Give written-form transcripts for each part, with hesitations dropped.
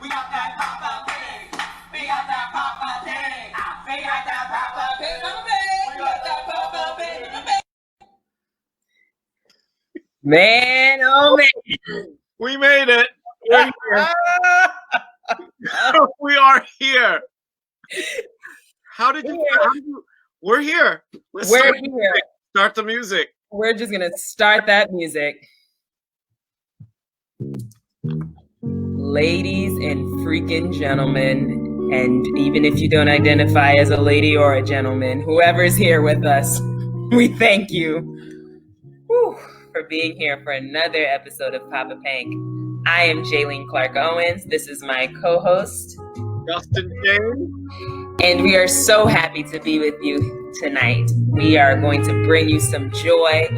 We got that Papa Pig. We got that Papa Pig. We got that Papa Pig. We got that Papa Pig. Man, oh man. We made it. We're here. We are here. How did you? We're here. Let's We're start here. music. Start the music. We're just gonna start that music. Ladies and freaking gentlemen, and even if you don't identify as a lady or a gentleman, whoever's here with us, we thank you for being here for another episode of Papa Pank. I am Jaylene Clark Owens. This is my co-host, Justin James. and we are so happy to be with you tonight. We are going to bring you some joy.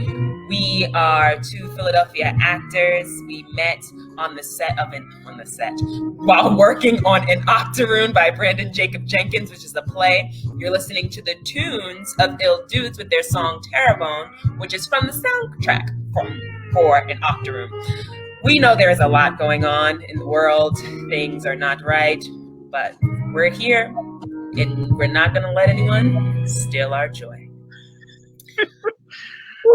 We are two Philadelphia actors. We met on the set while working on An Octoroon by Brandon Jacob Jenkins, which is a play. You're listening to the tunes of Ill Dudes with their song Terrebonne, which is from the soundtrack for An Octoroon. We know there is a lot going on in the world. Things are not right, but we're here and we're not going to let anyone steal our joy.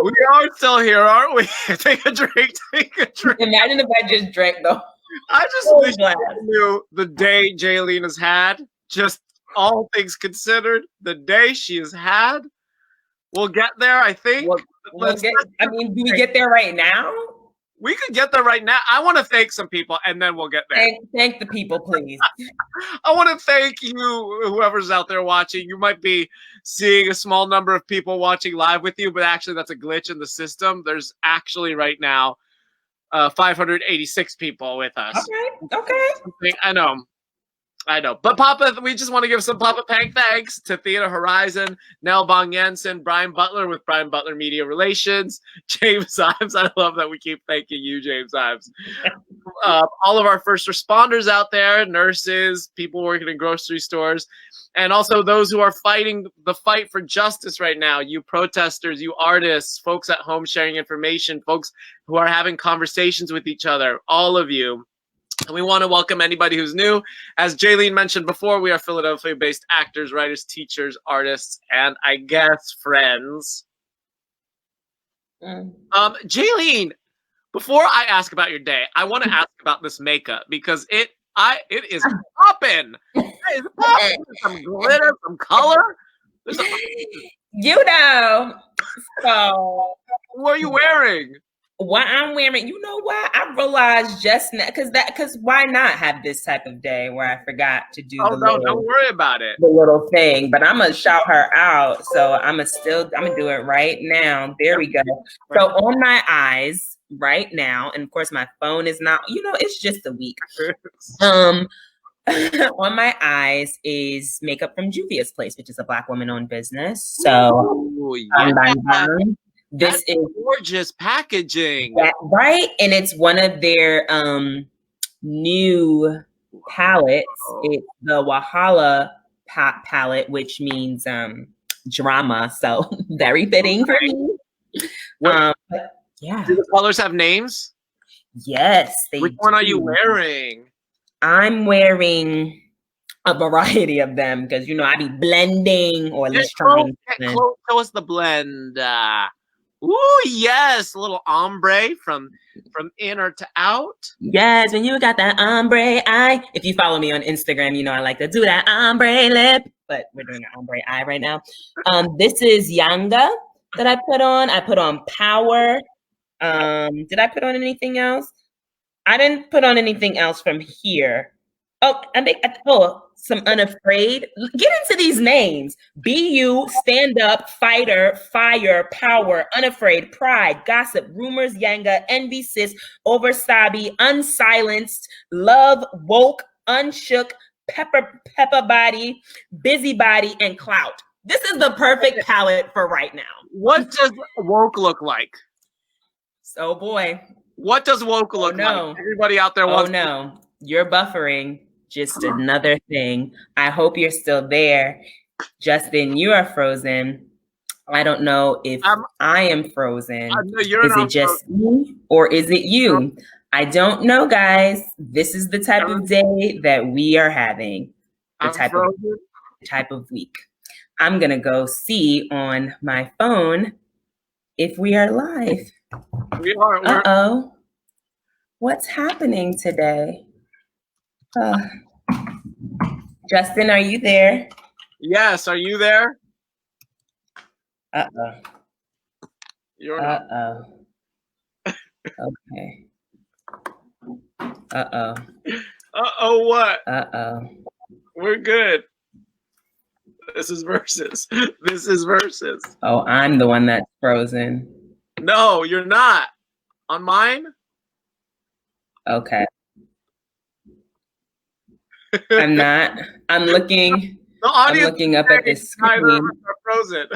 We are still here, aren't we? Take a drink. Imagine if I just drank though. I just wish you knew the day Jaylene has had. Just all things considered, the day she has had. We'll get there, I think. Do we get there right now? We could get there right now. I want to thank some people, and then we'll get there. Thank the people, please. I want to thank you, whoever's out there watching. You might be seeing a small number of people watching live with you, but actually that's a glitch in the system. There's actually right now 586 people with us. Okay. I know. But Papa, we just want to give some Papa Pank thanks to Theater Horizon, Nell Bong Jensen, Brian Butler with Brian Butler Media Relations, James Ives. I love that we keep thanking you, James Ives. All of our first responders out there, nurses, people working in grocery stores, and also those who are fighting the fight for justice right now, you protesters, you artists, folks at home sharing information, folks who are having conversations with each other, all of you. And we want to welcome anybody who's new. As Jaylene mentioned before, we are Philadelphia-based actors, writers, teachers, artists, and I guess friends. Jaylene, before I ask about your day, I want to ask about this makeup because it is popping. It is popping. Some glitter, some color. So, what are you wearing? What I'm wearing, you know what? I realized just now, because why not have this type of day where I forgot to do don't worry about it. The little thing, but I'm gonna shout her out. So I'm gonna do it right now. There we go. So on my eyes right now, and of course my phone is not, it's just a week. On my eyes is makeup from Juvia's Place, which is a Black woman-owned business. So this is gorgeous packaging. Yeah, right? And it's one of their new palettes. It's the Wahala palette, which means drama. So very fitting for me. Yeah. Do the colors have names? Yes. Which one are you wearing? I'm wearing a variety of them because, I be blending or at least trying. Show us the blend. Ooh, yes, a little ombre from inner to out. Yes, when you got that ombre eye. If you follow me on Instagram, I like to do that ombre lip, but we're doing an ombre eye right now. This is Yanga that I put on. I put on Power. Did I put on anything else? I didn't put on anything else from here. Oh, some Unafraid. Get into these names. BU, Stand Up, Fighter, Fire, Power, Unafraid, Pride, Gossip, Rumors, Yanga, Envy, Sis, Oversabi, Unsilenced, Love, Woke, Unshook, Pepper Body, Busybody, and Clout. This is the perfect palette for right now. What does Woke look like? Oh boy. What does Woke look like? Everybody out there wants. Oh no, you're buffering. Just another thing. I hope you're still there. Justin, you are frozen. I don't know if I am frozen. No, is it just me or is it you? I don't know, guys. This is the type of day that we are having. The I'm type of week. I'm gonna go see on my phone if we are live. We are. Uh-oh. What's happening today? Justin, are you there? Yes, are you there? Uh-oh. You're not. Uh-oh. Okay. Uh-oh. Uh-oh, what? Uh-oh. We're good. This is versus. This is versus. Oh, I'm the one that's frozen. No, you're not. On mine? Okay. I'm not. I'm looking. The audience I'm looking up at this screen. neither of us are frozen.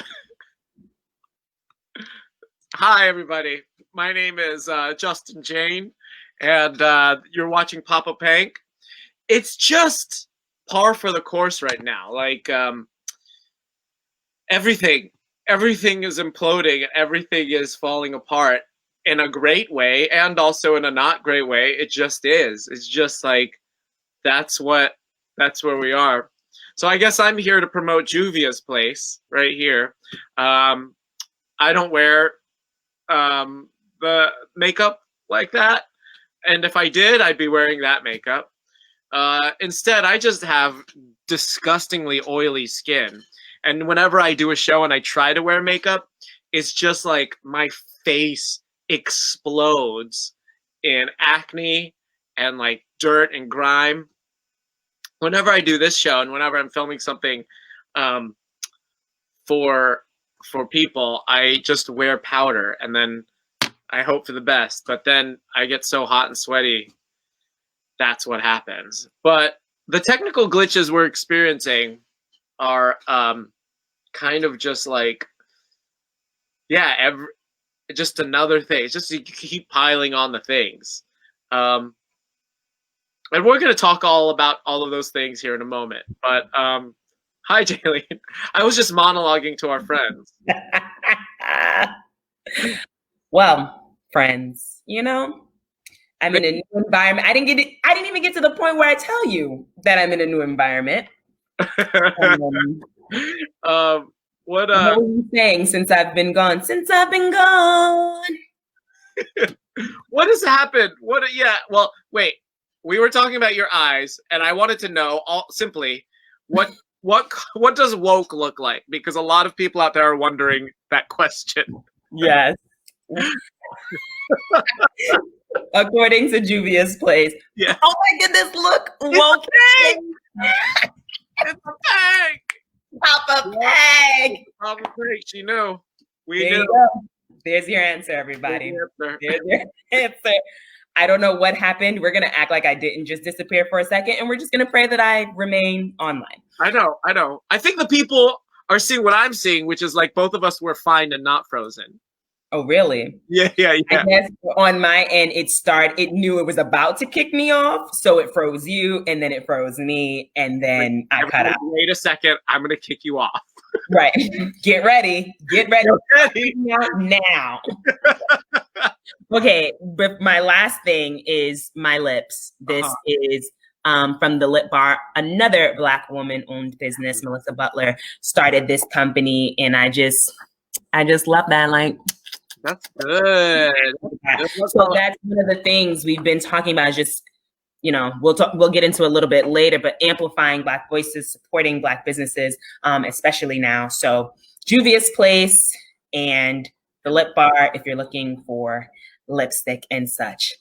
Hi, everybody. My name is Justin Jane, and you're watching POPPA PANK. It's just par for the course right now. Like, everything is imploding. Everything is falling apart in a great way and also in a not great way. It just is. It's just like, that's where we are. So I guess I'm here to promote Juvia's place right here. I don't wear the makeup like that. And if I did, I'd be wearing that makeup. Instead, I just have disgustingly oily skin. And whenever I do a show and I try to wear makeup, it's just like my face explodes in acne and like dirt and grime. Whenever I do this show and whenever I'm filming something for people, I just wear powder and then I hope for the best. But then I get so hot and sweaty, that's what happens. But the technical glitches we're experiencing are kind of just like, yeah, just another thing. It's just you keep piling on the things. And we're going to talk all about all of those things here in a moment. But hi, Jaylene. I was just monologuing to our friends. Well, friends, you know, I'm in a new environment. I didn't even get to the point where I tell you that I'm in a new environment. What are you saying since I've been gone? Since I've been gone. What has happened? Well, wait. We were talking about your eyes, and I wanted to know simply what does woke look like? Because a lot of people out there are wondering that question. Yes. According to Juvia's place. Yeah. Oh my goodness, look, woke. It's a Pank. POPPA PANK. POPPA PANK. She knew. We there knew. You go. There's your answer, everybody. There's your answer. I don't know what happened. We're going to act like I didn't just disappear for a second, and we're just going to pray that I remain online. I know. I think the people are seeing what I'm seeing, which is like both of us were fine and not frozen. Oh, really? Yeah. I guess on my end, it knew it was about to kick me off, so it froze you, and then it froze me, and then I cut out. Wait a second. I'm going to kick you off. Right. Get ready. Get ready. Now. Okay, but my last thing is my lips. This is from the Lip Bar. Another Black woman-owned business, Melissa Butler, started this company, and I just love that. Like, that's good. So that's one of the things we've been talking about. Just, you know, we'll get into a little bit later, but amplifying Black voices, supporting Black businesses, especially now. So Juvia's Place and the Lip Bar, if you're looking for lipstick and such.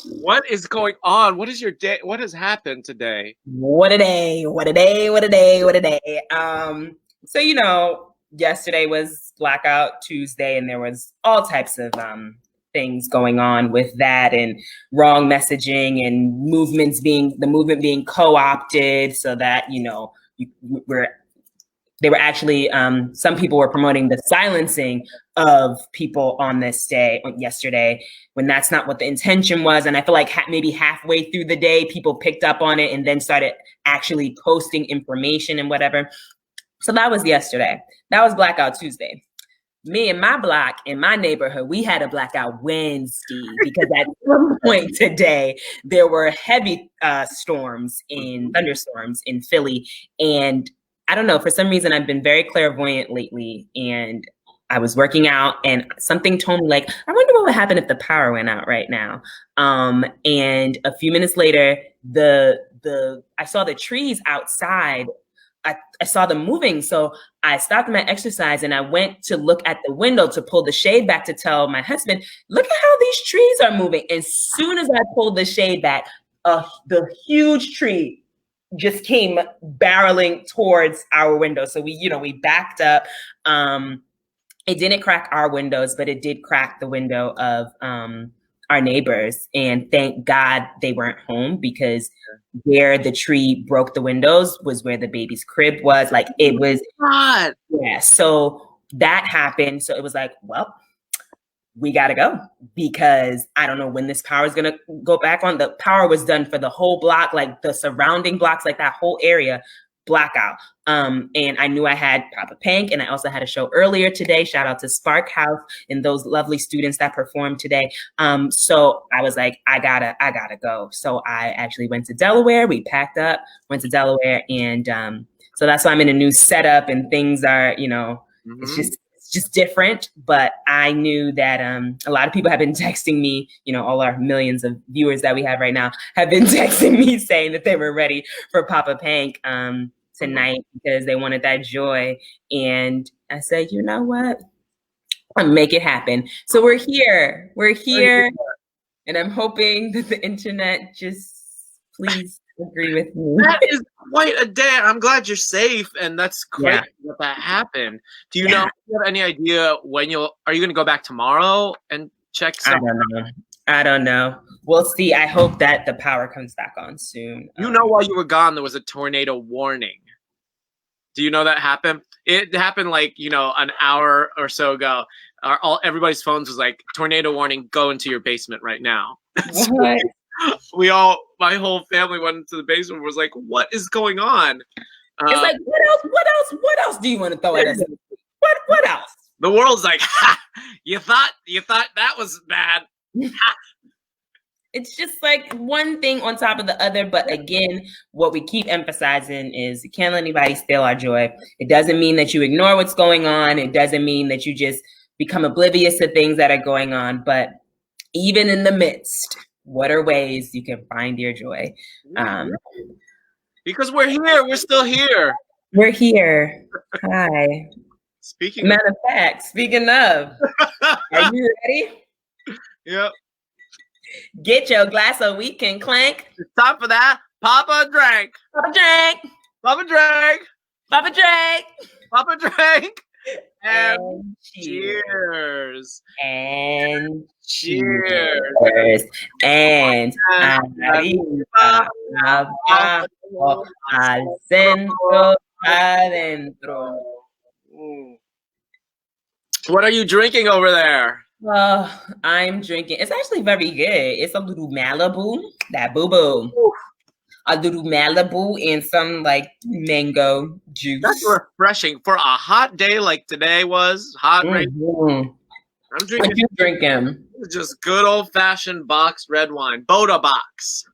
What is going on? What is your day? What has happened today? What a day. So, you know, yesterday was Blackout Tuesday, and there was all types of things going on with that, and wrong messaging and the movement being co-opted so that, you know, they were actually, some people were promoting the silencing of people on this day, yesterday, when that's not what the intention was. And I feel like maybe halfway through the day, people picked up on it and then started actually posting information and whatever. So that was yesterday. That was Blackout Tuesday. me and my block in my neighborhood, we had a blackout Wednesday because at some point today there were heavy thunderstorms in Philly, and I don't know, for some reason I've been very clairvoyant lately, and I was working out and something told me, like, I wonder what would happen if the power went out right now. And a few minutes later, I saw the trees outside. I saw them moving. So I stopped my exercise and I went to look at the window to pull the shade back to tell my husband, look at how these trees are moving. As soon as I pulled the shade back, the huge tree just came barreling towards our window. So we backed up. It didn't crack our windows, but it did crack the window of our neighbors. And thank God they weren't home, because where the tree broke the windows was where the baby's crib was. Like, it was, God. yeah. So that happened. So it was like, well, we got to go, because I don't know when this power is going to go back on. The power was done for the whole block, like the surrounding blocks, like that whole area, blackout. And I knew I had Papa Pank, and I also had a show earlier today. Shout out to Spark House and those lovely students that performed today. So I was like, I gotta go. So I actually went to Delaware. We packed up, went to Delaware, and so that's why I'm in a new setup, and things are, it's just different. But I knew that a lot of people have been texting me, all our millions of viewers that we have right now have been texting me saying that they were ready for Papa Pank tonight, because they wanted that joy. And I said, you know what? I'll make it happen. So we're here. And I'm hoping that the internet just please agree with me. That is quite a day. I'm glad you're safe, and that's great that happened. Do you know? Do you have any idea when are you going to go back tomorrow and check? I don't know. We'll see. I hope that the power comes back on soon. While you were gone, there was a tornado warning. Do you know that happened? It happened like, an hour or so ago. Everybody's phones was like, tornado warning, go into your basement right now. What? My whole family went into the basement and was like, what is going on? It's like, what else do you want to throw at us? What else? The world's like, ha, you thought that was bad. It's just like one thing on top of the other. But again, what we keep emphasizing is you can't let anybody steal our joy. It doesn't mean that you ignore what's going on. It doesn't mean that you just become oblivious to things that are going on. But even in the midst, what are ways you can find your joy? Because we're here. We're still here. We're here. Hi. Matter of fact, speaking of, are you ready? Yep. Get your glass so we can clank. It's time for that. Papa drank. Papa drank. Papa drank. Papa drank. Papa drank. And cheers. And cheers. And al centro adentro. What are you drinking over there? I'm drinking. It's actually very good. It's a little Malibu, that boo-boo. A little Malibu and some like mango juice. That's refreshing for a hot day like today was. Hot rain. I'm drinking. What you drinking? Just good old fashioned boxed red wine, Boda box.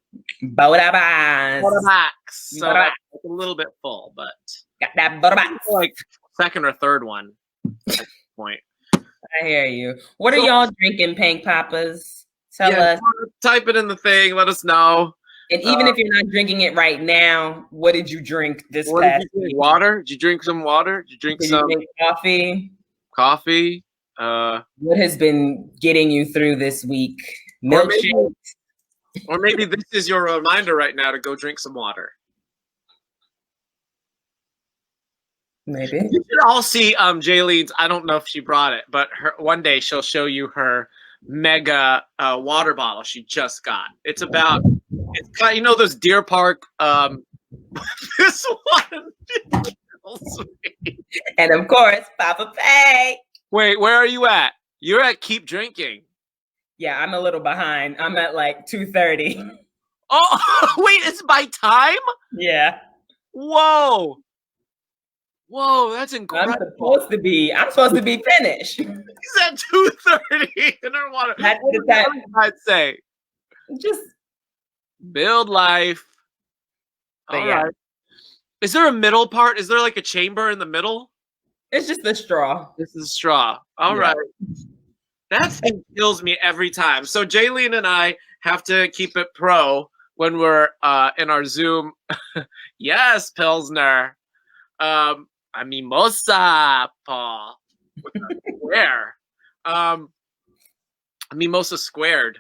Boda box. So that's a little bit full, but got that Boda box. Like second or third one at this point. I hear you. What are y'all drinking, Pank Papas? Tell us. Type it in the thing. Let us know. And even if you're not drinking it right now, what did you drink this past week? Water? Did you drink some water? Did you drink some coffee? Coffee? What has been getting you through this week? Milkshake? Or maybe this is your reminder right now to go drink some water. Maybe. You should all see Jaylene's, I don't know if she brought it, but one day she'll show you her mega water bottle she just got. It's about, those Deer Park, this one. And of course, Papa Pank. Wait, where are you at? You're at Keep Drinking. Yeah, I'm a little behind. I'm at like 2:30. Oh, wait, it's by time? Yeah. Whoa. Whoa, that's I'm incredible. I'm supposed to be finished. He's at 2:30 in our water. That's What the would the time. other side say? Just Build life. But All yeah. right. Is there a middle part? Is there like a chamber in the middle? It's just the straw. This is straw. All Yeah. right. That thing kills me every time. So Jaylene and I have to keep it pro when we're in our Zoom. Yes, Pilsner. A mimosa, Paul. With a square. A mimosa squared.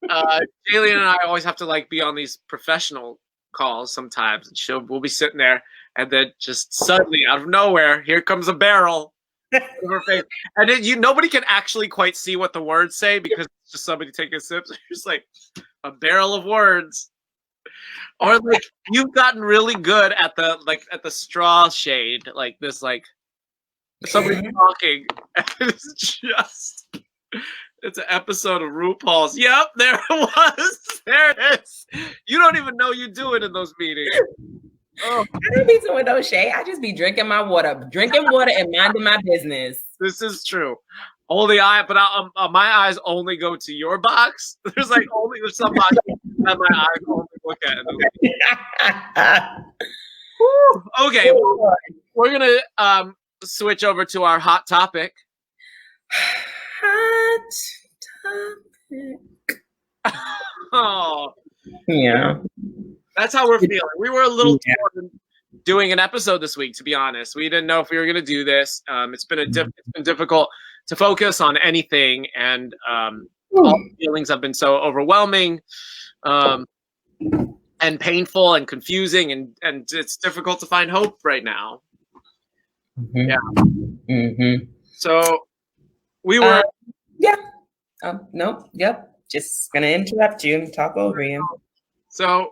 Jaylene and I always have to like be on these professional calls sometimes, and we'll be sitting there, and then just suddenly out of nowhere, here comes a barrel of her face, and then nobody can actually quite see what the words say because it's just somebody taking a sip. So you're just like a barrel of words, or like you've gotten really good at the straw shade, like this, like somebody talking, and it's just. It's an episode of RuPaul's. Yep, there it was. There it is. You don't even know you do it in those meetings. Oh. I don't be doing no shade. I just be drinking my water, and minding my business. This is true. Only but my eyes only go to your box. There's some box that my eyes only look at. Okay, we're gonna switch over to our hot topic. Hot topic. Oh, yeah. That's how we're feeling. We were a little torn doing an episode this week, to be honest. We didn't know if we were going to do this. It's been difficult to focus on anything, and all the feelings have been so overwhelming, and painful and confusing, and it's difficult to find hope right now. Mm-hmm. Yeah. Mm-hmm. So we were. Yeah. No. Yep. Just gonna interrupt you and talk over you. So.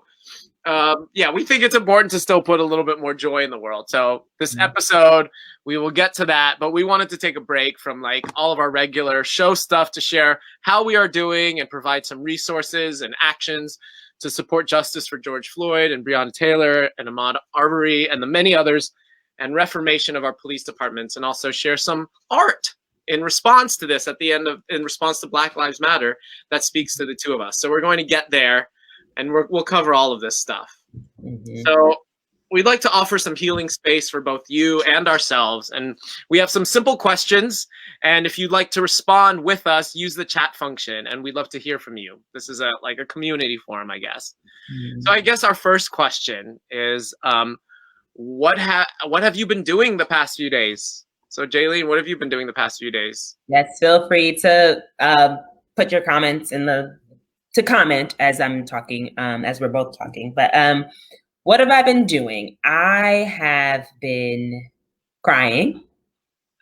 We think it's important to still put a little bit more joy in the world. So this episode, we will get to that, but we wanted to take a break from like all of our regular show stuff to share how we are doing and provide some resources and actions to support justice for George Floyd and Breonna Taylor and Ahmaud Arbery and the many others, and reformation of our police departments, and also share some art in response to this in response to Black Lives Matter that speaks to the two of us. So we're going to get there. And we'll cover all of this stuff. Mm-hmm. So we'd like to offer some healing space for both you and ourselves. And we have some simple questions. And if you'd like to respond with us, use the chat function. And we'd love to hear from you. This is a community forum, I guess. Mm-hmm. So I guess our first question is, what have you been doing the past few days? So Jaylene, what have you been doing the past few days? Yes, feel free to put your comments to comment as I'm talking, as we're both talking. But what have I been doing? I have been crying.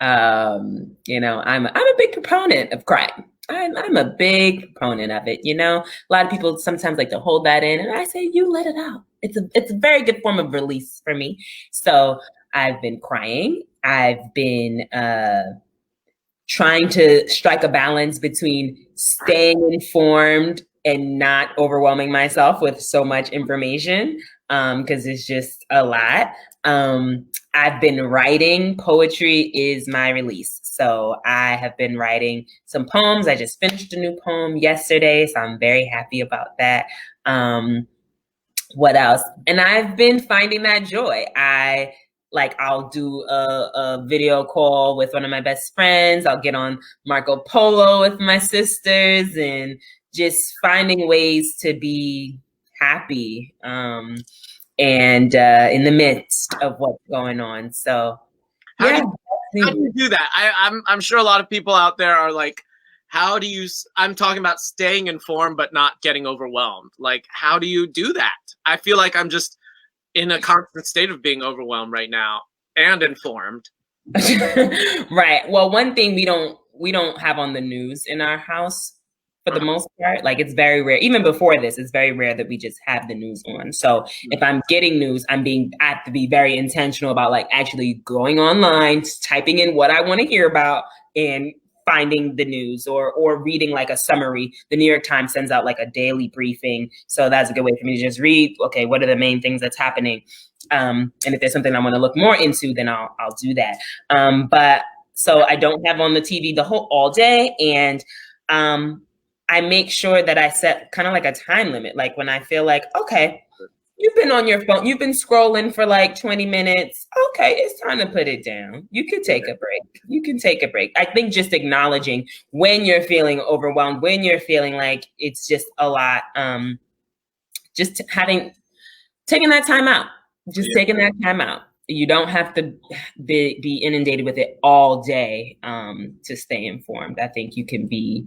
I'm a big proponent of crying. I'm a big proponent of it. A lot of people sometimes like to hold that in, and I say, you let it out. It's a very good form of release for me. So I've been crying. I've been trying to strike a balance between staying informed and not overwhelming myself with so much information, because it's just a lot. I've been writing. Poetry is my release. So I have been writing some poems. I just finished a new poem yesterday, so I'm very happy about that. What else? And I've been finding that joy. I'll do a video call with one of my best friends. I'll get on Marco Polo with my sisters, and just finding ways to be happy and in the midst of what's going on. So how do you do that? I'm sure a lot of people out there are like, I'm talking about staying informed but not getting overwhelmed. Like, how do you do that? I feel like I'm just in a constant state of being overwhelmed right now and informed. Right. Well, one thing we don't have on the news in our house for the most part. Like, it's very rare. Even before this, it's very rare that we just have the news on. So if I'm getting news, I have to be very intentional about like actually going online, typing in what I want to hear about, and finding the news or reading like a summary. The New York Times sends out like a daily briefing. So that's a good way for me to just read, okay, what are the main things that's happening? And if there's something I want to look more into, then I'll do that. But so I don't have on the TV all day, and I make sure that I set kind of like a time limit. Like when I feel like, okay, you've been on your phone, you've been scrolling for like 20 minutes. Okay, it's time to put it down. You can take a break. You can take a break. I think just acknowledging when you're feeling overwhelmed, when you're feeling like it's just a lot, just taking that time out, taking that time out. You don't have to be inundated with it all day to stay informed. I think you can be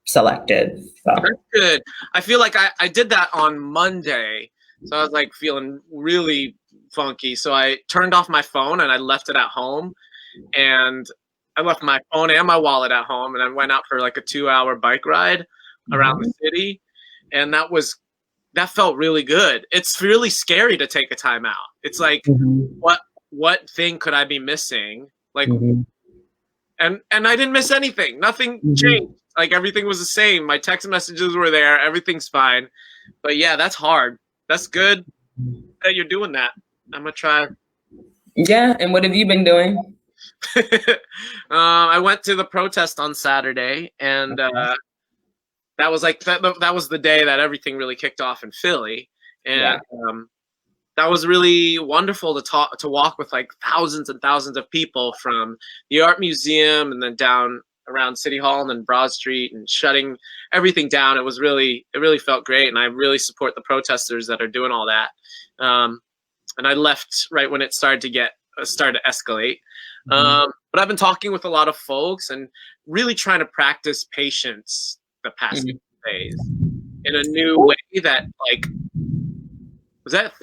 selective. So. That's good. I feel like I did that on Monday. So I was like feeling really funky. So I turned off my phone and I left it at home. And I left my phone and my wallet at home. And I went out for like a 2-hour bike ride around the city. And that felt really good. It's really scary to take a time out. It's like, what thing could I be missing? Like, and I didn't miss anything. Nothing changed. Like everything was the same. My text messages were there. Everything's fine. But yeah, that's hard. That's good that you're doing that. I'm gonna try. Yeah. And what have you been doing? I went to the protest on Saturday, and that was like that was the day that everything really kicked off in Philly, and that was really wonderful to walk with like thousands and thousands of people from the art museum and then down around City Hall and then Broad Street and shutting everything down. It really felt great, and I really support the protesters that are doing all that. And I left right when it started to escalate. But I've been talking with a lot of folks and really trying to practice patience the past few days in a new way that, like, was that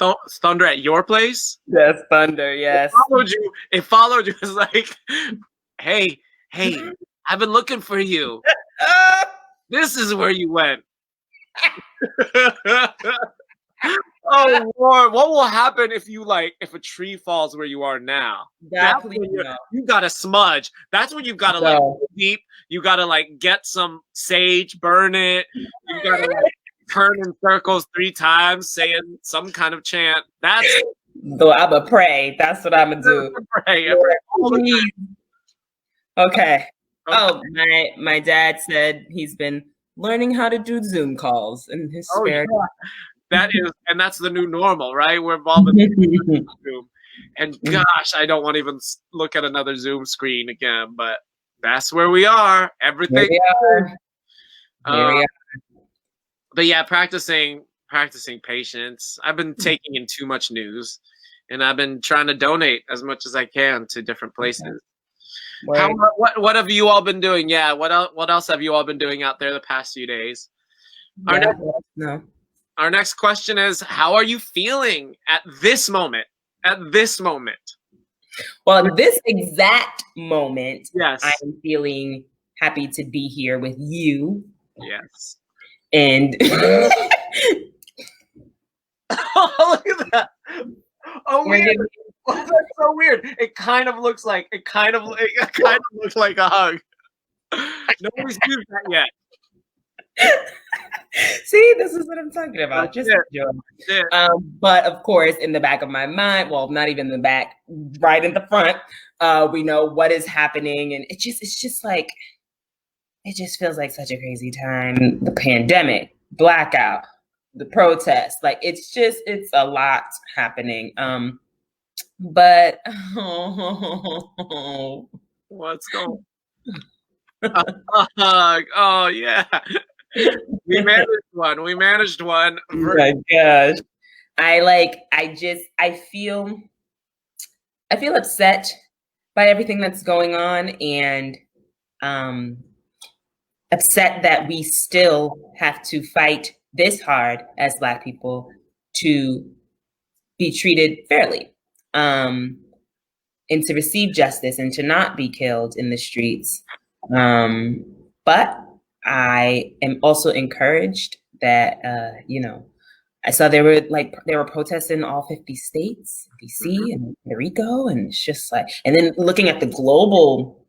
thunder at your place? Yes, thunder, yes. It followed you. It was like, hey, I've been looking for you. This is where you went. Oh Lord, what will happen if a tree falls where you are now? That's when you got to smudge. That's when you've got to like deep. You got to like get some sage, burn it. You got to like turn in circles 3 times, saying some kind of chant. That's so I'm gonna pray. That's what I'm gonna do. Pray. Okay. Oh, my dad said he's been learning how to do Zoom calls in his spare time. That's the new normal, right? We're involved in Zoom. And gosh, I don't want to even look at another Zoom screen again, but that's where we are. Everything. Here we are. But yeah, practicing patience. I've been taking in too much news, and I've been trying to donate as much as I can to different places. What have you all been doing? Yeah, what else have you all been doing out there the past few days? Our next question is, how are you feeling at this moment? Well, at this exact moment, yes, I am feeling happy to be here with you. Yes. And oh, look at that. Oh, weird. That's so weird. It kind of looks like a hug. Nobody's used that yet. See, this is what I'm talking about. Just enjoy. But of course, in the back of my mind, well, not even in the back, right in the front, we know what is happening, and it just feels like such a crazy time. The pandemic, blackout, the protests, like it's a lot happening. But what's going on? Oh yeah. We managed one. Oh my gosh. I feel upset by everything that's going on, and upset that we still have to fight this hard as Black people to be treated fairly, and to receive justice and to not be killed in the streets. But I am also encouraged that, I saw there were protests in all 50 states, DC and Puerto Rico, and it's just like, and then looking at the global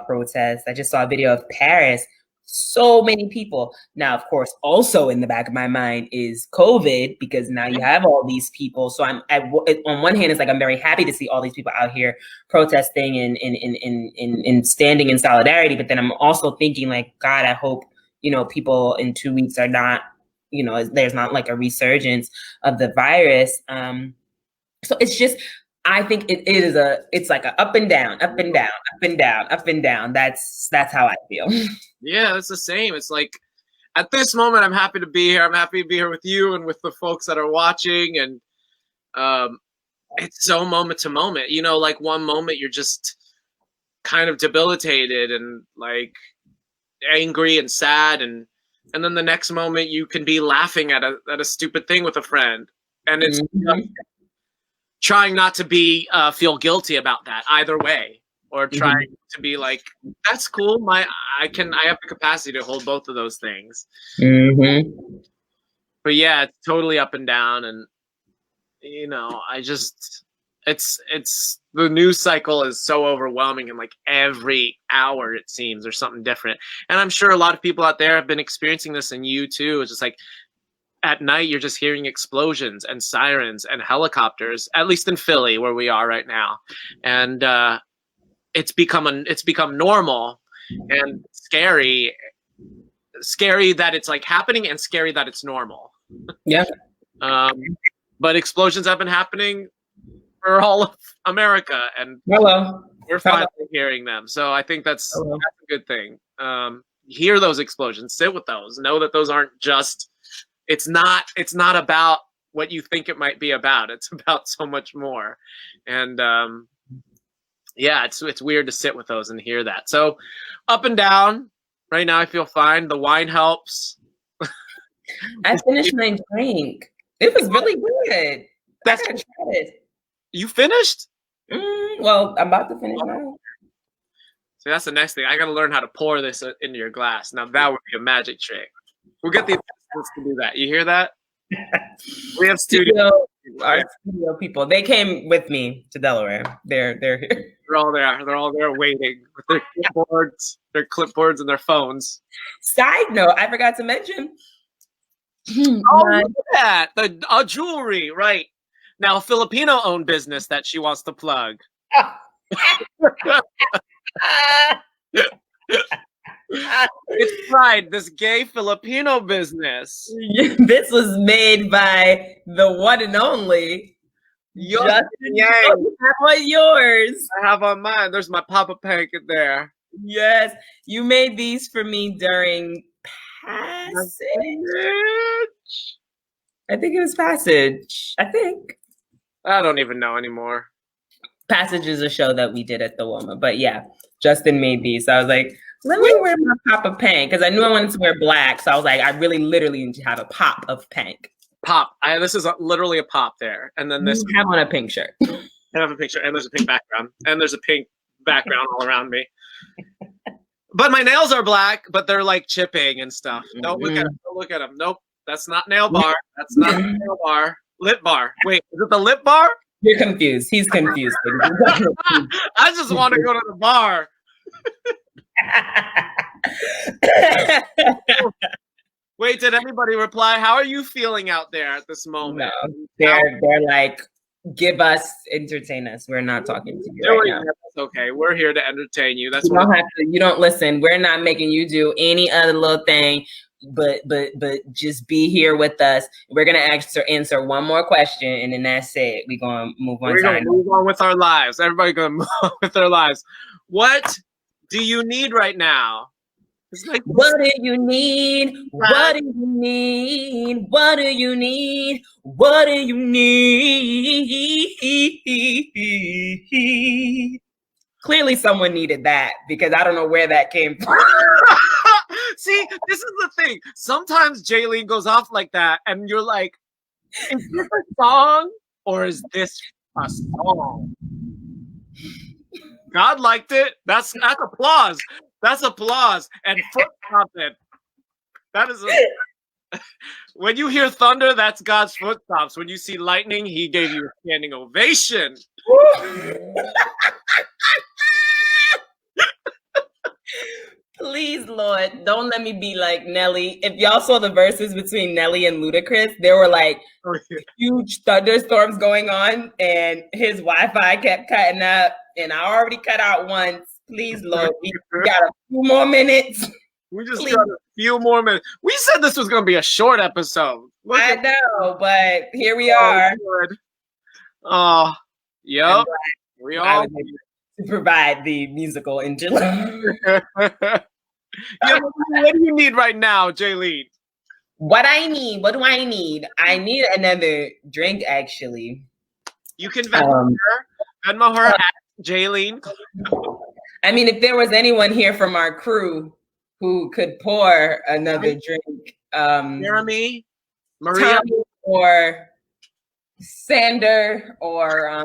protests, I just saw a video of Paris, so many people. Now, of course, also in the back of my mind is COVID, because now you have all these people. So on one hand, it's like I'm very happy to see all these people out here protesting and standing in solidarity. But then I'm also thinking, like, God, I hope, people in 2 weeks are not, there's not like a resurgence of the virus. So it's just, I think it's like a up and down, up and down, up and down, up and down. That's how I feel. Yeah, it's the same. It's like, at this moment, I'm happy to be here. I'm happy to be here with you and with the folks that are watching. And it's so moment to moment. Like one moment you're just kind of debilitated and like angry and sad, and then the next moment you can be laughing at a stupid thing with a friend, and it's trying not to be feel guilty about that either way, or trying to be like, that's cool. I have the capacity to hold both of those things. But yeah, it's totally up and down, and it's the news cycle is so overwhelming, and like every hour it seems there's something different. And I'm sure a lot of people out there have been experiencing this, and you too. It's just like at night you're just hearing explosions and sirens and helicopters, at least in Philly where we are right now. And it's become normal and scary that it's like happening, and scary that it's normal. Yeah. But explosions have been happening for all of America, and we're finally hearing them. So I think that's a good thing. Hear those explosions, sit with those, know that those aren't just, it's not about what you think it might be about. It's about so much more. And yeah, it's weird to sit with those and hear that. So up and down. Right now I feel fine. The wine helps. I finished my drink. It was really good. I gotta try it. You finished? Well, I'm about to finish now. So that's the next thing. I got to learn how to pour this into your glass. Now that would be a magic trick. We'll get the assistants to do that. You hear that? We have our studio people. They came with me to Delaware. They're here. They're all there. They're all there waiting with their clipboards and their phones. Side note, I forgot to mention. Oh, look at that. The jewelry, right. Now, a Filipino-owned business that she wants to plug. It's right, this gay Filipino business. This was made by the one and only Justin Yang. What yours? I have on mine. There's my POPPA PANK in there. Yes, you made these for me during Passage. I think it was Passage. I don't even know anymore. Passage is a show that we did at the WOMA, but yeah, Justin made these. So I was like, let me wear my POPPA PANK, because I knew I wanted to wear black. So I was like, I really literally need to have a pop of pink. Pop. This is literally a pop there. And then this. You have on a pink shirt. I have a picture, and there's a pink background. And there's a pink background all around me. But my nails are black, but they're like chipping and stuff. Don't look at them. Don't look at them. Nope. That's not nail bar. That's not nail bar. Lip bar. Wait, is it the lip bar? You're confused. He's confused. I just want to go to the bar. Wait, did anybody reply? How are you feeling out there at this moment? No, they're like, entertain us. We're not talking to you right now. That's okay. We're here to entertain you. That's you don't listen. We're not making you do any other little thing, but just be here with us. We're gonna answer one more question, and then that's it. We're gonna move on. We're gonna move on with our lives. Everybody gonna move on with their lives. What do you need right now? Like, what do you need? What do you need? What do you need? What do you need? Clearly someone needed that, because I don't know where that came from. See, this is the thing. Sometimes Jaylene goes off like that, and you're like, is this a song or is this a song? God liked it. That's applause. That's applause and foot stomping. That is when you hear thunder, that's God's footsteps. When you see lightning, he gave you a standing ovation. Please, Lord, don't let me be like Nelly. If y'all saw the verses between Nelly and Ludacris, there were like huge thunderstorms going on, and his Wi-Fi kept cutting up, and I already cut out once. Please, Lord, we got a few more minutes. We just got a few more minutes. We said this was going to be a short episode. I know, but here we are. Good. Oh, yep. We I all was able to provide the musical engine. yeah, what do you need right now, Jaylene? What do I need? I need another drink, actually. You can Venmo her at Jaylene. I mean, if there was anyone here from our crew who could pour another drink, Jeremy, Maria, Tommy, or Sander, or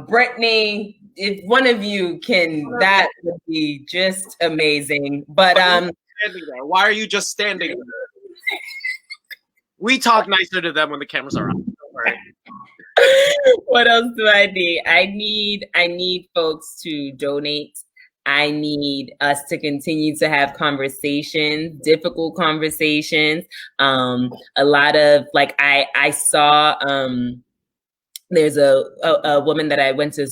Brittany, if one of you can, that would be just amazing. But standing there. Why are you just standing there? We talk nicer to them when the cameras are on. Don't worry. What else do I need? I need folks to donate. I need us to continue to have conversations, difficult conversations. A lot of like I saw there's a woman that I went to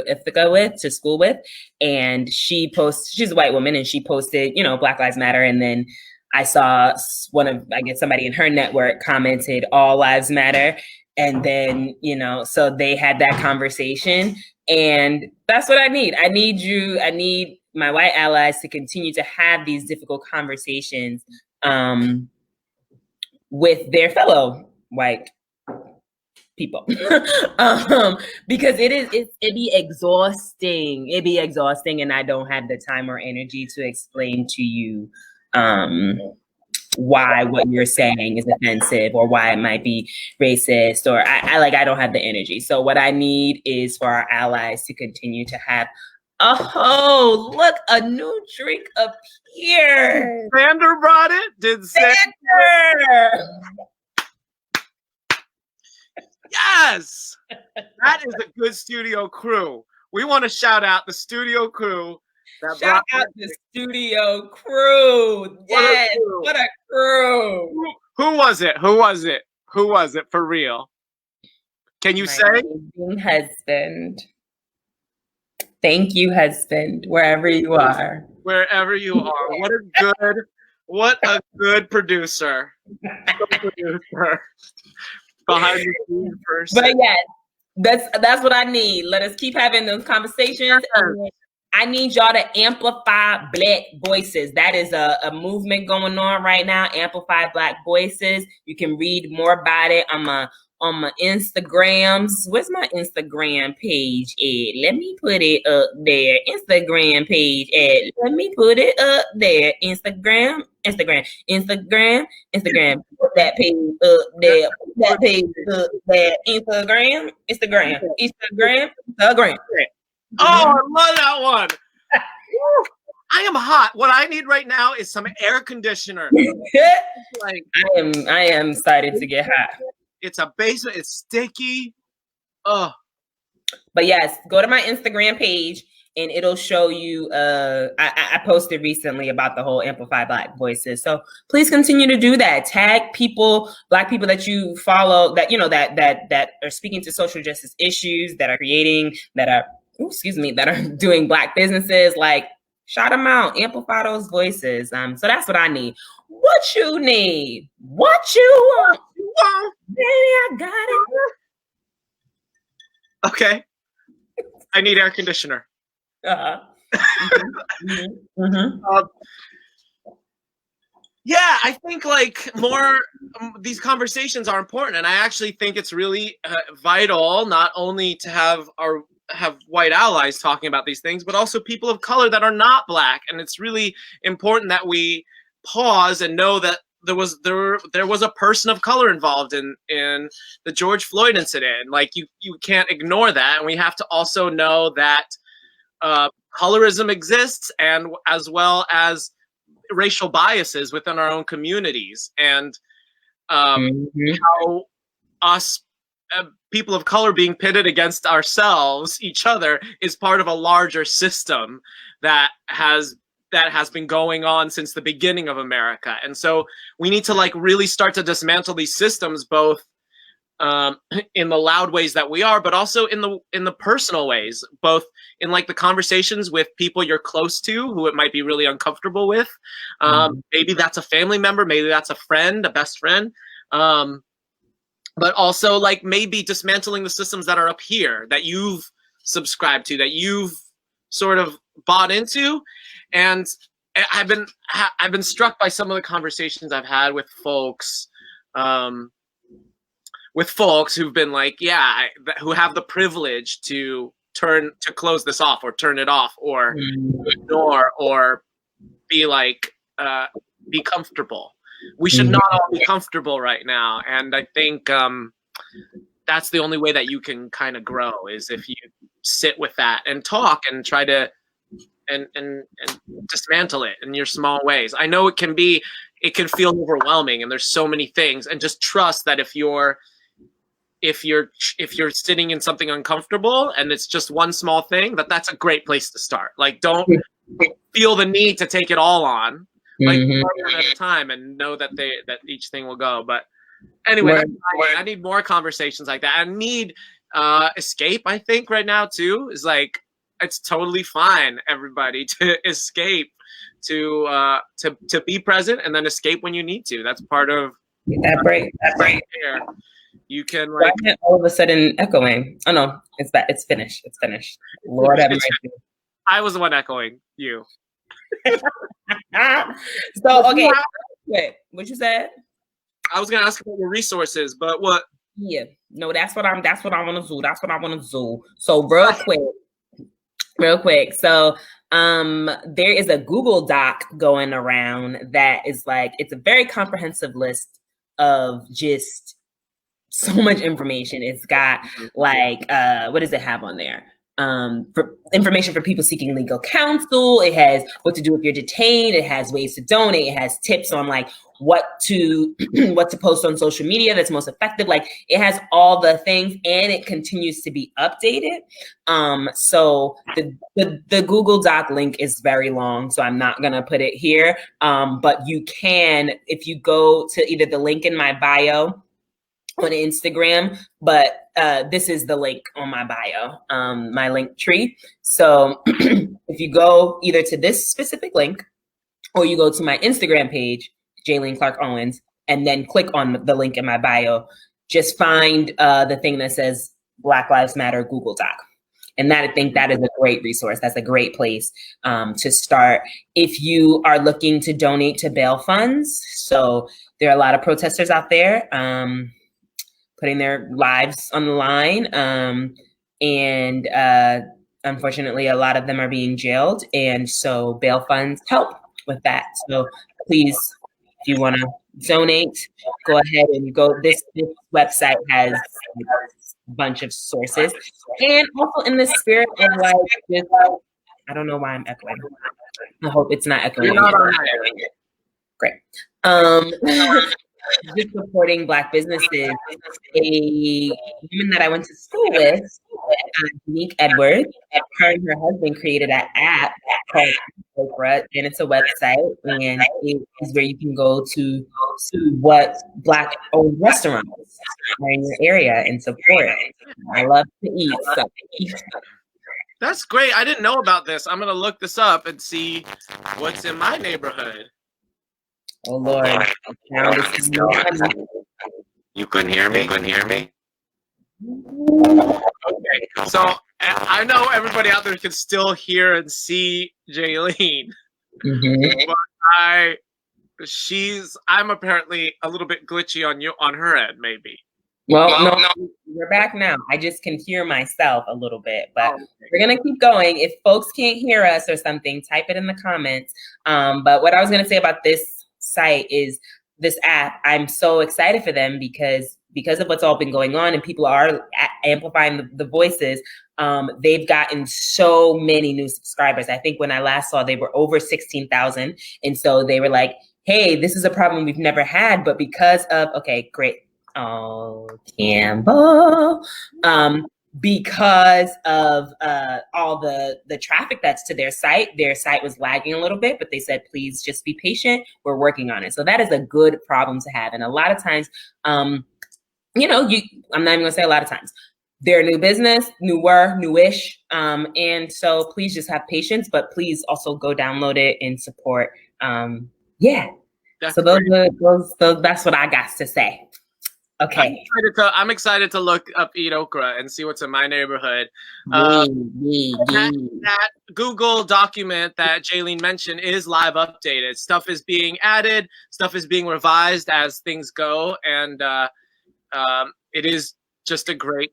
Ithaca with, to school with, and she's a white woman, and she posted, Black Lives Matter, and then I saw somebody in her network commented All Lives Matter. And then, so they had that conversation, and that's what I need. I need my white allies to continue to have these difficult conversations with their fellow white people. Because it'd be exhausting. It'd be exhausting, and I don't have the time or energy to explain to you why what you're saying is offensive, or why it might be racist, or I don't have the energy. So what I need is for our allies to continue to have, look, a new drink up here. Sander brought it? Did Sander? Yes! That is a good studio crew. We want to shout out the studio crew. Shout out the studio crew. Yes, what a crew. Who was it? Who was it for real? Can you say? Husband. Thank you, husband, wherever you are. Wherever you are. What a good producer. Behind the scenes person. But yes, that's what I need. Let us keep having those conversations. And I need y'all to amplify Black voices. That is a movement going on right now. Amplify Black voices. You can read more about it on my Instagrams. Where's my Instagram page at? Let me put it up there. Instagram page at. Let me put it up there. Instagram. Put that page up there. Put that page up there. Instagram. Oh, I love that one. I am hot. What I need right now is some air conditioner. Like, I am excited to get hot. It's a basement. It's sticky. Ugh. But yes, go to my Instagram page and it'll show you. I posted recently about the whole Amplify Black Voices. So please continue to do that. Tag people, Black people that you follow, that that are speaking to social justice issues, that are that are doing Black businesses. Like, shout them out, amplify those voices. So that's what I need. What you need? What you want? Baby, I got it. Okay. I need air conditioner. Uh-huh. Yeah, I think like more these conversations are important, and I actually think it's really vital not only to have white allies talking about these things, but also people of color that are not Black. And it's really important that we pause and know that there was a person of color involved in the George Floyd incident. Like you can't ignore that, and we have to also know that colorism exists, and as well as racial biases within our own communities, and how us people of color being pitted against ourselves, each other, is part of a larger system that has been going on since the beginning of America. And so we need to like really start to dismantle these systems, both in the loud ways that we are, but also in the personal ways, both in like the conversations with people you're close to who it might be really uncomfortable with. Maybe that's a family member, maybe that's a friend, a best friend. But also like maybe dismantling the systems that are up here that you've subscribed to, that you've sort of bought into. And I've been struck by some of the conversations I've had with folks who've been like, yeah, who have the privilege to close this off or turn it off or ignore or be like, be comfortable. We should not all be comfortable right now. And I think that's the only way that you can kind of grow, is if you sit with that and talk and try to and dismantle it in your small ways. I know it can feel overwhelming and there's so many things, and just trust that if you're sitting in something uncomfortable and it's just one small thing, that's a great place to start. Like, don't feel the need to take it all on, like one at a time, and know that each thing will go. But anyway, I need more conversations like that. I need escape. I think right now too is like, it's totally fine, everybody, to escape, to be present, and then escape when you need to. That's part of that break. Here. You can like all of a sudden echoing. Oh no, it's back. It's finished. It's finished. Lord have mercy. I was the one echoing you. So okay, wait, what you said? I was gonna ask about your resources, but what? Yeah, no, that's what I want to do. So real quick. So there is a Google Doc going around that is like, it's a very comprehensive list of just so much information. It's got like what does it have on there? For information for people seeking legal counsel. It has what to do if you're detained. It has ways to donate. It has tips on like what to post on social media that's most effective. Like, it has all the things, and it continues to be updated. So the Google Doc link is very long, so I'm not gonna put it here. But you can, if you go to either the link in my bio on Instagram, but this is the link on my bio, my link tree. So if you go either to this specific link, or you go to my Instagram page, Jaylene Clark Owens, and then click on the link in my bio, just find the thing that says Black Lives Matter Google Doc. And I think that is a great resource. That's a great place to start. If you are looking to donate to bail funds, so there are a lot of protesters out there putting their lives on the line. And unfortunately, a lot of them are being jailed. And so bail funds help with that. So please, if you want to donate, go ahead and go. This website has a bunch of sources. And also in the spirit of like, this, I don't know why I'm echoing. I hope it's not echoing. Great. Just supporting Black businesses. A woman that I went to school with, Unique Edwards, her and her husband created an app called Oprah, and it's a website, and it is where you can go to what Black-owned restaurants are in your area and support. I love to eat, so. That's great. I didn't know about this. I'm gonna look this up and see what's in my neighborhood. Oh Lord! You couldn't hear me. Okay, so I know everybody out there can still hear and see Jaylene, but I'm apparently a little bit glitchy on her end, maybe. Well, no, we're back now. I just can hear myself a little bit, but we're gonna keep going. If folks can't hear us or something, type it in the comments. But what I was gonna say about this site is this app, I'm so excited for them because of what's all been going on and people are amplifying the voices. They've gotten so many new subscribers. I think when I last saw, they were over 16,000. And so they were like, hey, this is a problem we've never had, but because of, okay, great. Oh, Campbell. Because of all the traffic that's to their site was lagging a little bit, but they said, please just be patient. We're working on it. So that is a good problem to have. And a lot of times, I'm not even gonna say a lot of times, they're a new business, newish. And so please just have patience, but please also go download it and support. Yeah. That's So that's what I got to say. Okay. I'm excited to look up Eat Okra and see what's in my neighborhood. That Google document that Jaylene mentioned is live updated. Stuff is being added, stuff is being revised as things go, and it is just a great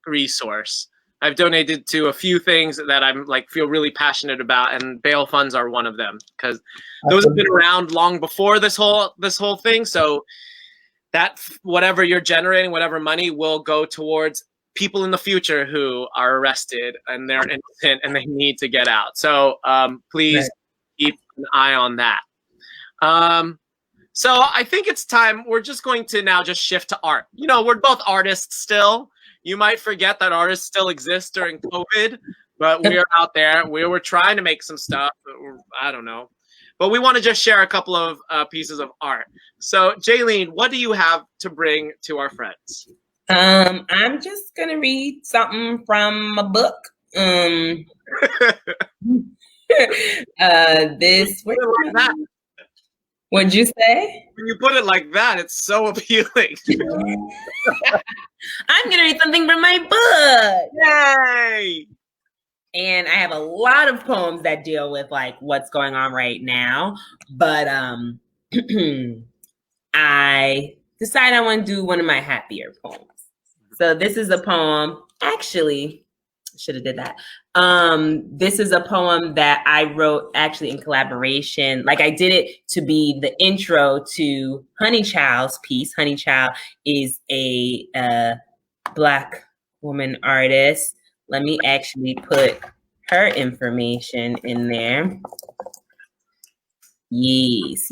resource. I've donated to a few things that I'm feel really passionate about, and bail funds are one of them because those have been around long before this whole thing. So that whatever you're generating, whatever money will go towards people in the future who are arrested and they're innocent and they need to get out. So please keep an eye on that. So I think it's time. We're just going to now just shift to art. We're both artists still. You might forget that artists still exist during COVID, but we're out there. We were trying to make some stuff. I don't know. But we want to just share a couple of pieces of art. So, Jaylene, what do you have to bring to our friends? I'm just going to read something from a book. What'd you say? When you put it like that, it's so appealing. I'm going to read something from my book. Yay! And I have a lot of poems that deal with what's going on right now. But I decided I want to do one of my happier poems. So this is a poem, actually, I should have did that. This is a poem that I wrote actually in collaboration. I did it to be the intro to Honey Child's piece. Honey Child is a Black woman artist. Let me actually put her information in there. Yes.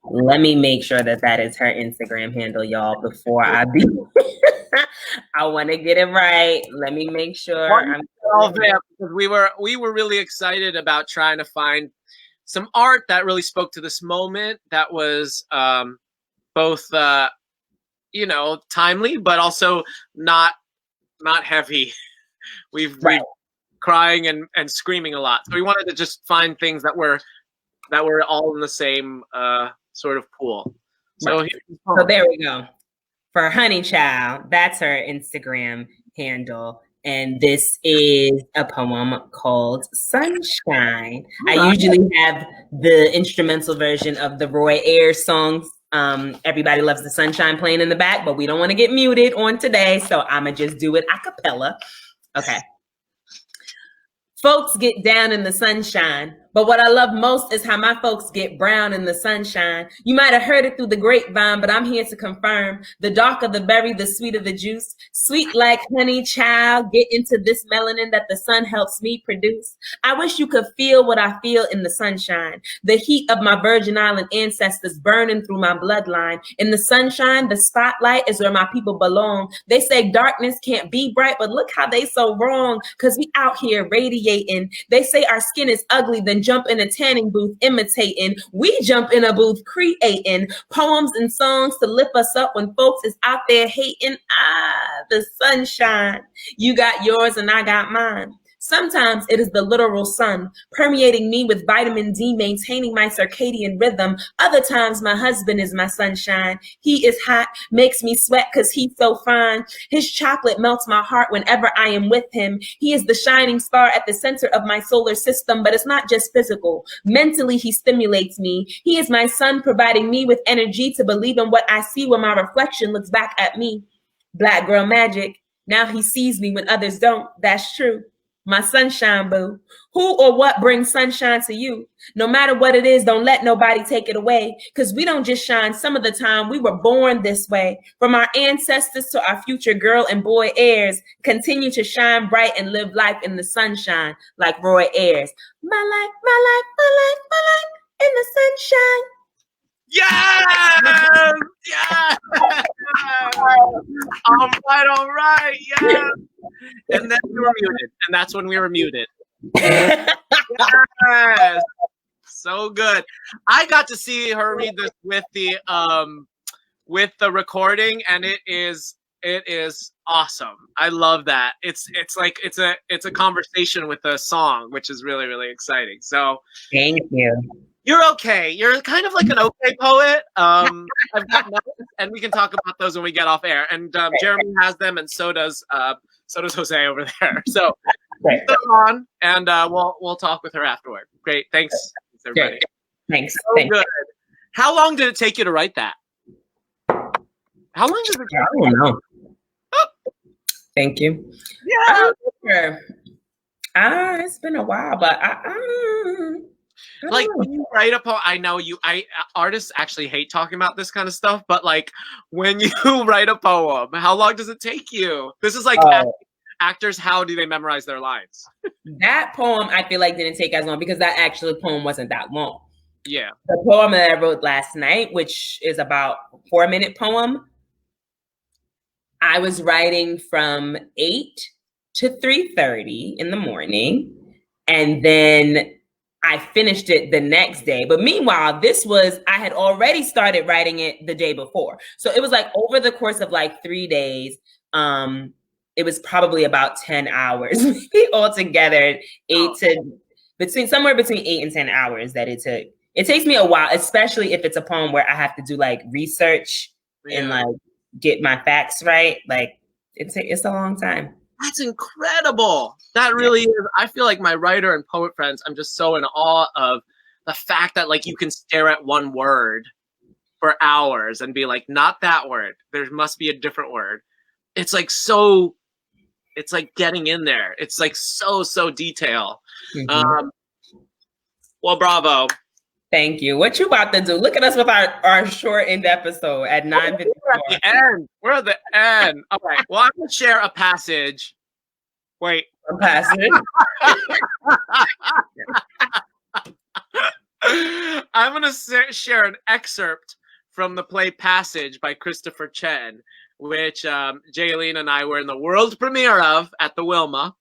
Let me make sure that is her Instagram handle, y'all, before I be. I want to get it right. Let me make sure. Because we were really excited about trying to find some art that really spoke to this moment that was both timely, but also not heavy. We've been crying and screaming a lot. So we wanted to just find things that were all in the same sort of pool. So there we go. For Honey Child, that's her Instagram handle. And this is a poem called Sunshine. I usually have the instrumental version of the Roy Ayers songs. Everybody Loves the Sunshine playing in the back, but we don't want to get muted on today, so I'ma just do it a cappella. Okay. Folks get down in the sunshine, but what I love most is how my folks get brown in the sunshine. You might have heard it through the grapevine, but I'm here to confirm. The darker the berry, the sweeter the juice. Sweet like honey, child, get into this melanin that the sun helps me produce. I wish you could feel what I feel in the sunshine. The heat of my Virgin Island ancestors burning through my bloodline. In the sunshine, the spotlight is where my people belong. They say darkness can't be bright, but look how they so wrong, because we out here radiating. They say our skin is ugly, then jump in a tanning booth imitating. We jump in a booth creating poems and songs to lift us up when folks is out there hating. The sunshine. You got yours and I got mine. Sometimes it is the literal sun permeating me with vitamin D, maintaining my circadian rhythm. Other times my husband is my sunshine. He is hot, makes me sweat because he's so fine. His chocolate melts my heart whenever I am with him. He is the shining star at the center of my solar system, but it's not just physical. Mentally, he stimulates me. He is my sun, providing me with energy to believe in what I see when my reflection looks back at me. Black girl magic. Now he sees me when others don't. That's true. My sunshine boo. Who or what brings sunshine to you? No matter what it is, don't let nobody take it away. Because we don't just shine some of the time. We were born this way. From our ancestors to our future girl and boy heirs, continue to shine bright and live life in the sunshine like Roy Ayers. My life, my life, my life, my life in the sunshine. Yes! Yes! All right, yes! And then we were muted, and that's when we were muted. Yes! So good. I got to see her read this with the recording, and it is awesome. I love that. It's like it's a conversation with a song, which is really, really exciting. So Thank you. you're okay. You're kind of like an okay poet. I've got notes, and we can talk about those when we get off air. And Jeremy has them, and so does Jose over there. So keep them on, and we'll talk with her afterward. Great, thanks everybody. Great. Thanks. So Thanks. good. How long did it take you to write that? How long does it take? I don't know. Thank you. Yeah. It's been a while, but Like when you write a poem, I know artists actually hate talking about this kind of stuff, but like when you write a poem, how long does it take you? This is like actors, how do they memorize their lines? That poem I feel like didn't take as long because that actual poem wasn't that long. Yeah. The poem that I wrote last night, which is about a 4-minute poem, I was writing from 8 to 3:30 in the morning, and then I finished it the next day. But meanwhile, I had already started writing it the day before. So it was like over the course of like 3 days, it was probably about 10 hours altogether, somewhere between 8 and 10 hours that it took. It takes me a while, especially if it's a poem where I have to do like research and like get my facts right. Like it's a long time. That's incredible. That really is. I feel like my writer and poet friends, I'm just so in awe of the fact that like you can stare at one word for hours and be like, not that word. There must be a different word. It's like it's like getting in there. It's like so detail. Mm-hmm. Well, bravo. Thank you. What you about to do? Look at us with our shortened episode at 9:54. We're at the end. We're at the end. All right. Well, I'm going to share a passage. Wait. A passage? I'm going to share an excerpt from the play Passage by Christopher Chen, which Jaylene and I were in the world premiere of at the Wilma.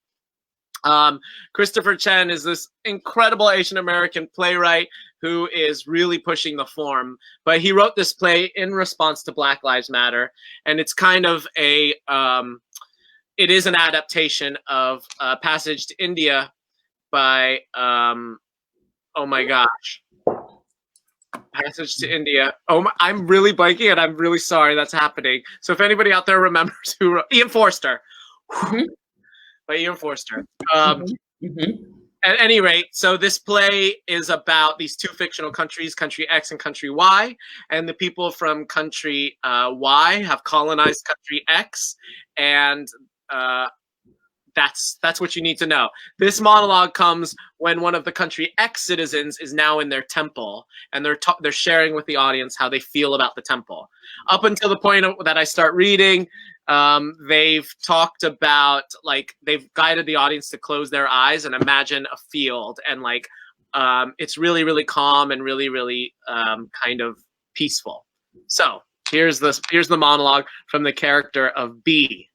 Christopher Chen is this incredible Asian American playwright who is really pushing the form. But he wrote this play in response to Black Lives Matter, and it's kind of it is an adaptation of Passage to India by oh my gosh, Passage to India. I'm really blanking, and I'm really sorry that's happening. So if anybody out there remembers who wrote Ian Forster. By Ian Forster. At any rate, so this play is about these two fictional countries, country X and country Y, and the people from country Y have colonized country X, and that's what you need to know. This monologue comes when one of the country X citizens is now in their temple, and they're sharing with the audience how they feel about the temple. Up until the point that I start reading, they've talked about, like, they've guided the audience to close their eyes and imagine a field, and like it's really, really calm and really, really kind of peaceful. So here's the monologue from the character of B.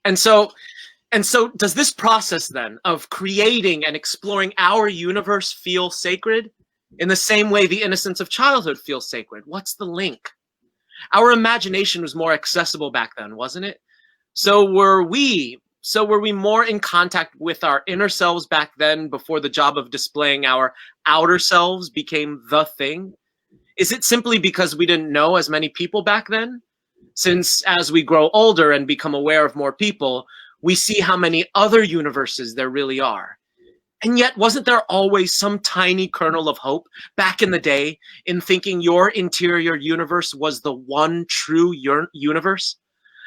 And so does this process then of creating and exploring our universe feel sacred in the same way the innocence of childhood feels sacred? What's the link? Our imagination was more accessible back then, wasn't it? So were we more in contact with our inner selves back then before the job of displaying our outer selves became the thing? Is it simply because we didn't know as many people back then? Since as we grow older and become aware of more people, we see how many other universes there really are. And yet, wasn't there always some tiny kernel of hope back in the day in thinking your interior universe was the one true universe?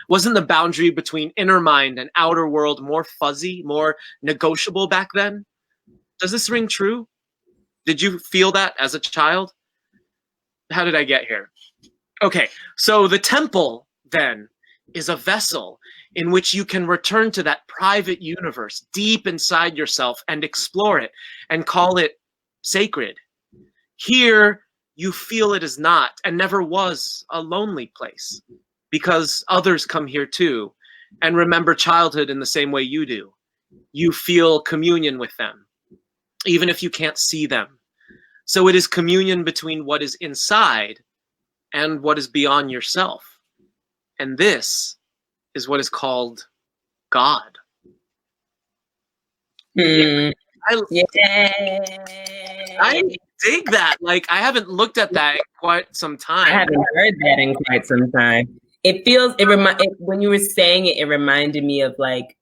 Wasn't the boundary between inner mind and outer world more fuzzy, more negotiable back then? Does this ring true? Did you feel that as a child? How did I get here? Okay, so the temple, then, is a vessel in which you can return to that private universe deep inside yourself and explore it and call it sacred. Here, you feel it is not and never was a lonely place, because others come here too and remember childhood in the same way you do. You feel communion with them, even if you can't see them. So it is communion between what is inside and what is beyond yourself. And this is what is called God. Hmm. I dig that. Like, I haven't looked at that in quite some time. I haven't heard that in quite some time. It feels, when you were saying it, it reminded me of like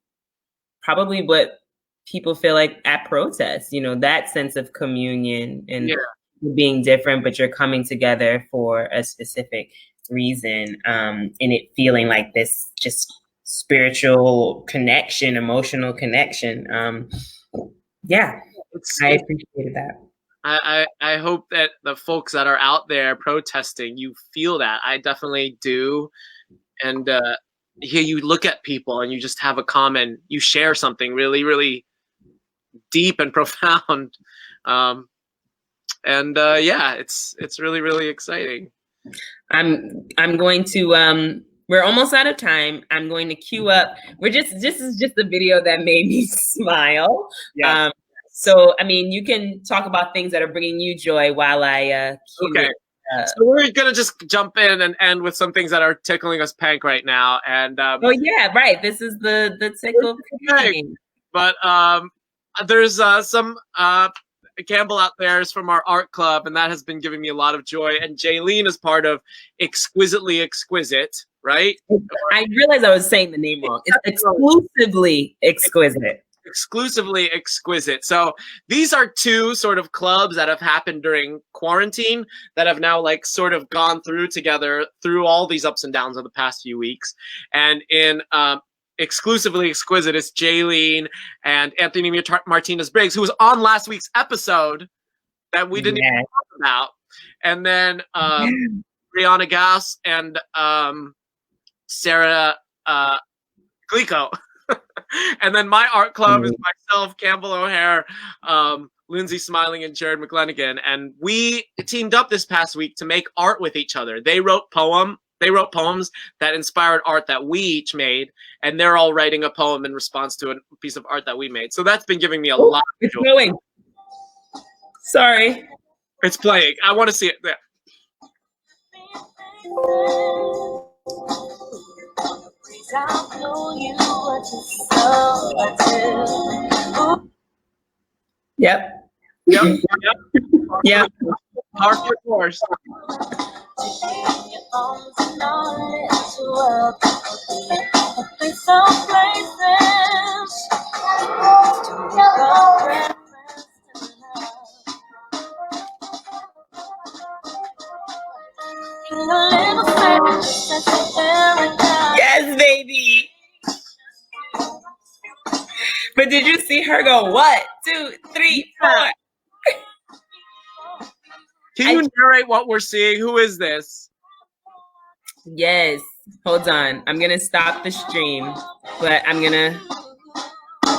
probably what people feel like at protests, you know, that sense of communion and being different, but you're coming together for a specific reason. And it feeling like this just spiritual connection, emotional connection. Yeah, I appreciated that. I hope that the folks that are out there protesting, you feel that. I definitely do. And here you look at people and you just have a common, you share something really, really deep and profound. Yeah, it's really, really exciting. I'm going to we're almost out of time. I'm going to queue up. This is just a video that made me smile. Yeah. So, I mean, you can talk about things that are bringing you joy while I queue okay. So we're going to just jump in and end with some things that are tickling us pank right now. And oh, yeah, right. This is the Tickled Pank. But there's some Campbell out there is from our art club, and that has been giving me a lot of joy. And Jaylene is part of Exquisitely Exquisite, right? I realized I was saying the name wrong. It's Exclusively Exquisite. Exclusively Exquisite. So these are two sort of clubs that have happened during quarantine that have now like sort of gone through together through all these ups and downs of the past few weeks. And in Exclusively Exquisite is Jaylene and Anthony Martinez-Briggs, who was on last week's episode that we didn't even talk about. And then Brianna Gass and Sarah Glico. And then my art club is myself, Campbell O'Hare, Lindsay Smiling, and Jared McLennigan. And we teamed up this past week to make art with each other. They wrote poems that inspired art that we each made, and they're all writing a poem in response to a piece of art that we made. So that's been giving me a lot of joy. Going. Sorry. It's playing. I want to see it. Yeah. Yep. Yep. Powerful force. Yes, baby. But did you see her go 1, 2, 3, 4? Can you narrate what we're seeing? Who is this? Yes. Hold on. I'm going to stop the stream, but I'm going to,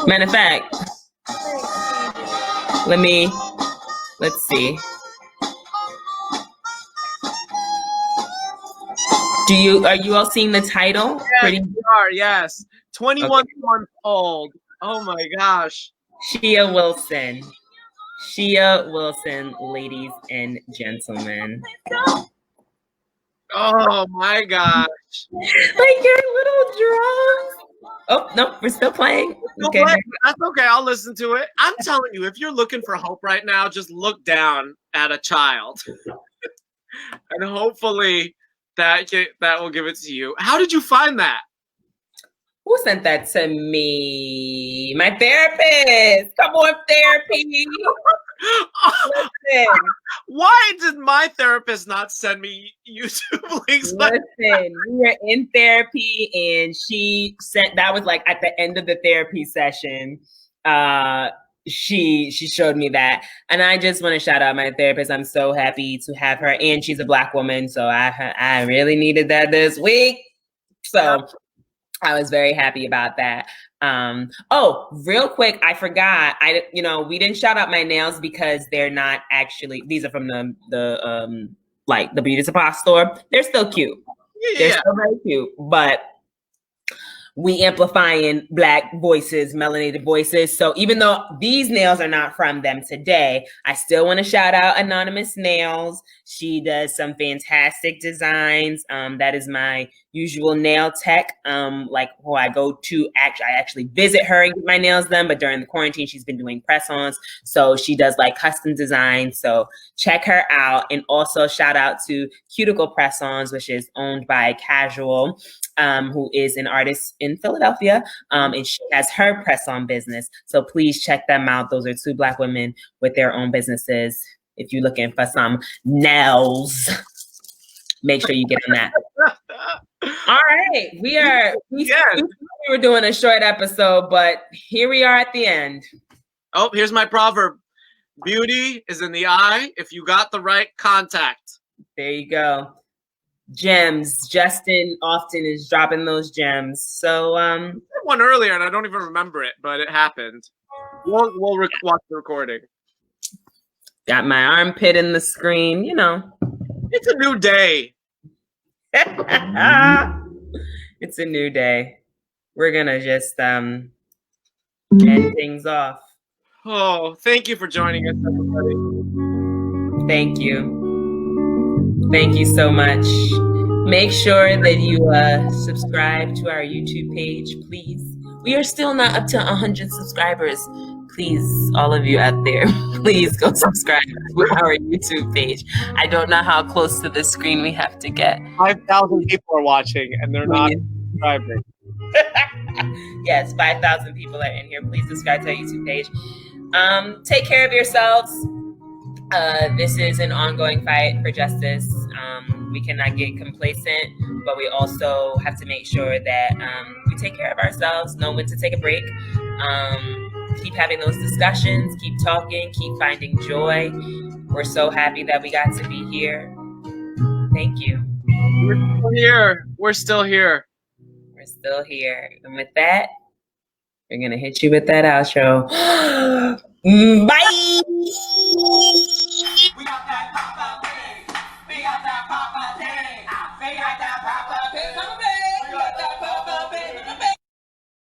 matter of fact, let's see. Are you all seeing the title? Yes, we are, yes. 21 months old. Oh my gosh. Shia Wilson. Shia Wilson, ladies and gentlemen. Oh my gosh. Like your little drums. Oh, no, we're still playing. Okay. That's okay. I'll listen to it. I'm telling you, if you're looking for hope right now, just look down at a child. And hopefully that will give it to you. How did you find that? Who sent that to me? My therapist. Come on, therapy. Listen. Why did my therapist not send me YouTube links? Listen, we were in therapy and she sent, that was like at the end of the therapy session. She showed me that. And I just want to shout out my therapist. I'm so happy to have her. And she's a Black woman. So I really needed that this week. So I was very happy about that. Oh, real quick, I forgot. We didn't shout out my nails because they're not actually. These are from the like the beauty supply store. They're still cute. They're Yeah. still very cute, but we amplifying Black voices, melanated voices. So even though these nails are not from them today, I still want to shout out Anonymous Nails. She does some fantastic designs. That is my usual nail tech, like who I go to. I actually visit her and get my nails done, but during the quarantine, she's been doing press-ons. So she does like custom designs. So check her out. And also shout out to Cuticle Press-ons, which is owned by Casual, who is an artist in Philadelphia, and she has her press-on business. So please check them out. Those are two Black women with their own businesses. If you're looking for some nails, make sure you get on that. All right, we were doing a short episode, but here we are at the end. Oh, here's my proverb: beauty is in the eye if you got the right contact. There you go. Gems. Justin often is dropping those gems. So I had one earlier and I don't even remember it, but it happened. We'll watch the recording. Got my armpit in the screen, you know. It's a new day. It's a new day. We're gonna just end things off. Oh, thank you for joining us, everybody. Thank you. Thank you so much. Make sure that you subscribe to our YouTube page, please. We are still not up to 100 subscribers. Please, all of you out there, please go subscribe to our YouTube page. I don't know how close to the screen we have to get. 5,000 people are watching and they're not subscribing. Yes, 5,000 people are in here. Please subscribe to our YouTube page. Take care of yourselves. This is an ongoing fight for justice. We cannot get complacent, but we also have to make sure that we take care of ourselves, know when to take a break, keep having those discussions, keep talking, keep finding joy. We're so happy that we got to be here. Thank you. We're still here. We're still here. We're still here. And with that, we're going to hit you with that outro. Bye.